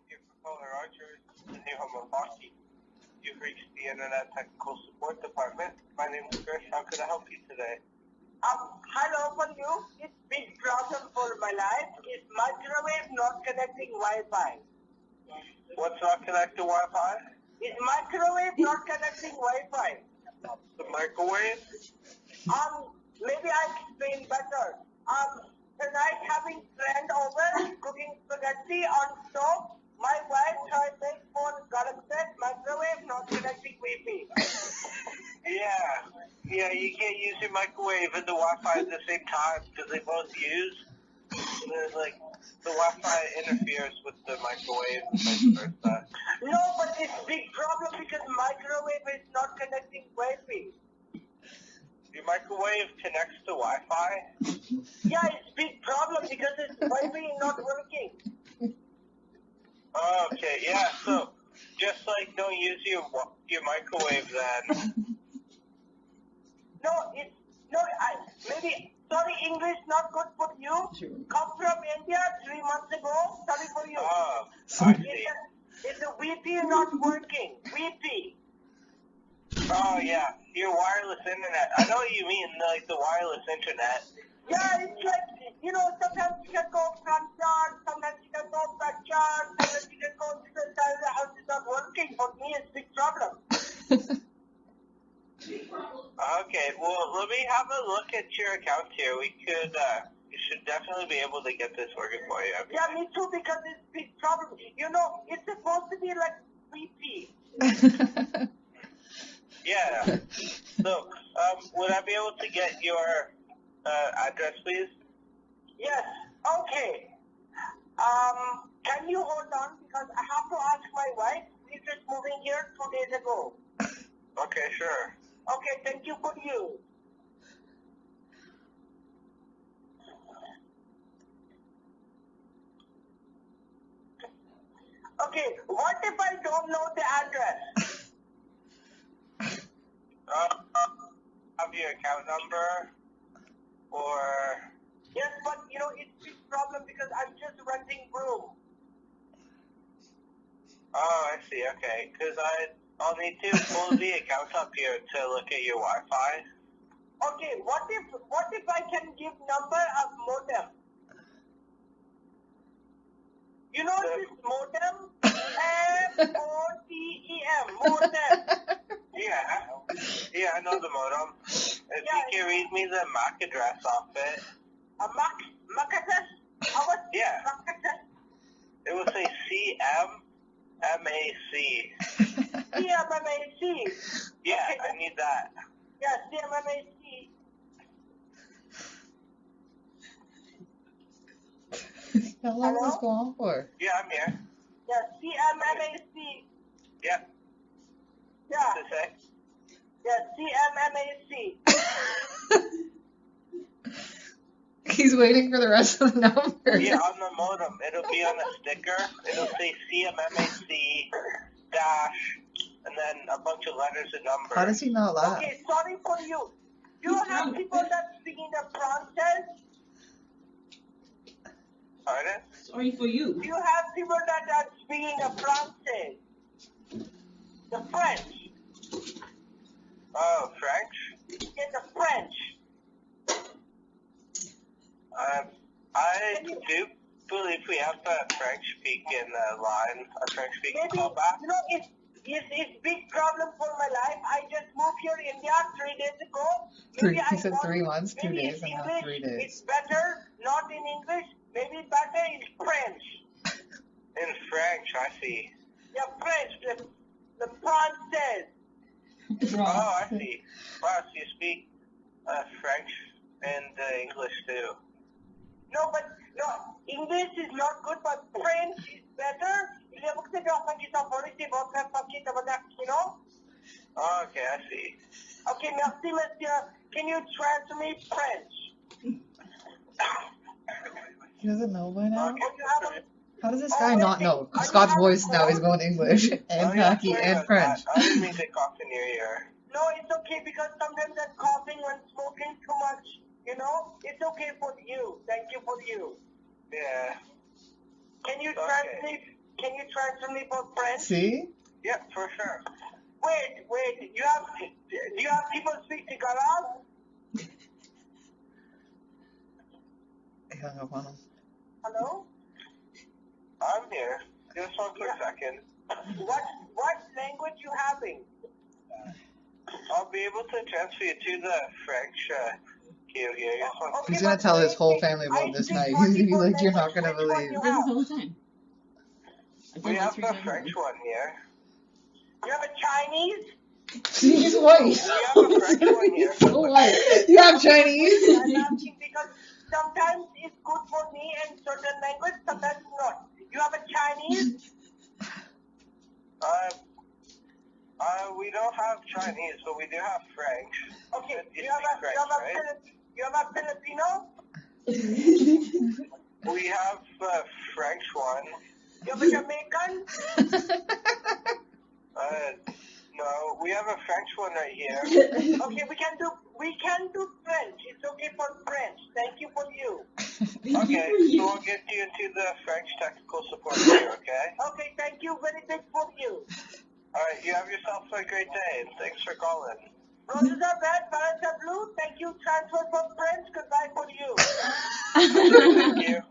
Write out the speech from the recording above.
Your propeller Archer, the new home of Hockey. You've reached the Internet Technical Support Department. My name is Chris. How can I help you today? Hello for you. It's big problem for my life. Is microwave not connecting Wi-Fi? What's not connected to Wi-Fi? Is microwave not connecting Wi-Fi? The microwave? Maybe I explain better. Tonight having friend over cooking spaghetti on stove. My wife tried make phone got upset. Microwave not connecting Wi-Fi. Yeah, you can't use your microwave and the Wi-Fi at the same time because they both use. And there's like the Wi-Fi interferes with the microwave and vice versa. No, but it's big problem because microwave is not connecting Wi-Fi. Your microwave connects to Wi-Fi? Yeah, it's big problem because its Wi-Fi is not working. Okay, yeah. So just like don't use your microwave then. Maybe sorry, English not good for you. Come from India 3 months ago. Sorry for you. Oh, I see. It's the Wi-Fi not working. Wi-Fi. Oh yeah, your wireless internet. I know what you mean, like the wireless internet. Yeah, it's like, sometimes you can go front charge, sometimes you can go back charge, sometimes you can go to the side of the house. It's not working. For me, it's a big problem. Okay, well, let me have a look at your account here. We could, you should definitely be able to get this working for you. Okay? Yeah, me too, because it's a big problem. It's supposed to be like Wi-Fi. Yeah. So, would I be able to get your address, please? Yes. Okay. Can you hold on? Because I have to ask my wife. She's just moving here 2 days ago. Okay, sure. Okay, thank you for you. Okay, what if I don't know the address? Have your account number, or... Yes, but it's a big problem because I'm just renting room. Oh, I see, okay. Because I'll need to pull the account up here to look at your Wi-Fi. Okay, what if I can give number of modem? You know this modem? M-O-D-E-M, modem. Yeah, I know the modem. If you can read me the MAC address off it. A MAC address? Yeah. MAC address? It will say CMMAC. CMMAC. Yeah, Okay. I need that. Yeah, CMMAC. How long will this go on for? Yeah, I'm here. Yeah, CMMAC. Yeah. Yeah. What's it say? Yeah, CMMAC. He's waiting for the rest of the number. Yeah, on the modem. It'll be on a sticker. It'll say CMMAC dash, and then a bunch of letters and numbers. How does he not laugh? Okay, sorry for you. Do you have people that speak in the Francais? Pardon? Sorry for you. Do you have people that are speaking the Francais? The French? Oh, French? Yeah, the French. I do believe we have a French-speaking line, a French-speaking callback. It's big problem for my life. I just moved here in India 3 days ago. He said 3 months, 2 days, and now 3 days. It's better, not in English. Maybe better in French. In French, I see. Yeah, French. The Francais. Oh, I see. Wow, so you speak French and English too. No, English is not good, but French is better. Oh, okay, I see. Okay, merci, monsieur. Can you transfer me French? He doesn't know by now? Okay. How does this guy not know? Scott's voice now is going English and Mackie and French. I didn't mean to cough in your ear. No, it's okay because sometimes I'm coughing when smoking too much. It's okay for you. Thank you for you. Yeah. Can you translate Can you transfer me for French? See? Yeah, for sure. Wait. Do you have people speak Tagalog? He hung up on him. Hello? I'm here. Just one quick second. What language you having? I'll be able to transfer you to the French queue here. Just one He's gonna tell his whole family about this night. He's gonna be like, you're not gonna believe. I do this all the time. I've We done have like 3 the times French already. one here. You have a Chinese? He's white. We have a French one here. So white. You have Chinese? I'm asking because sometimes it's good for me in certain language, sometimes not. You have a Chinese? We don't have Chinese, but we do have French. Okay, You you have speak French, right? you have a Filipino? We have a French one. You have a Jamaican? No, we have a French one right here. Okay, we can do French. It's okay for French. Thank you for you. Okay, so we'll get you into the French technical support here, okay? Okay, thank you very big for you. Alright, you have yourself a great day, and thanks for calling. Roses are red, violets are blue. Thank you. Transfer from French. Goodbye for you. Thank you.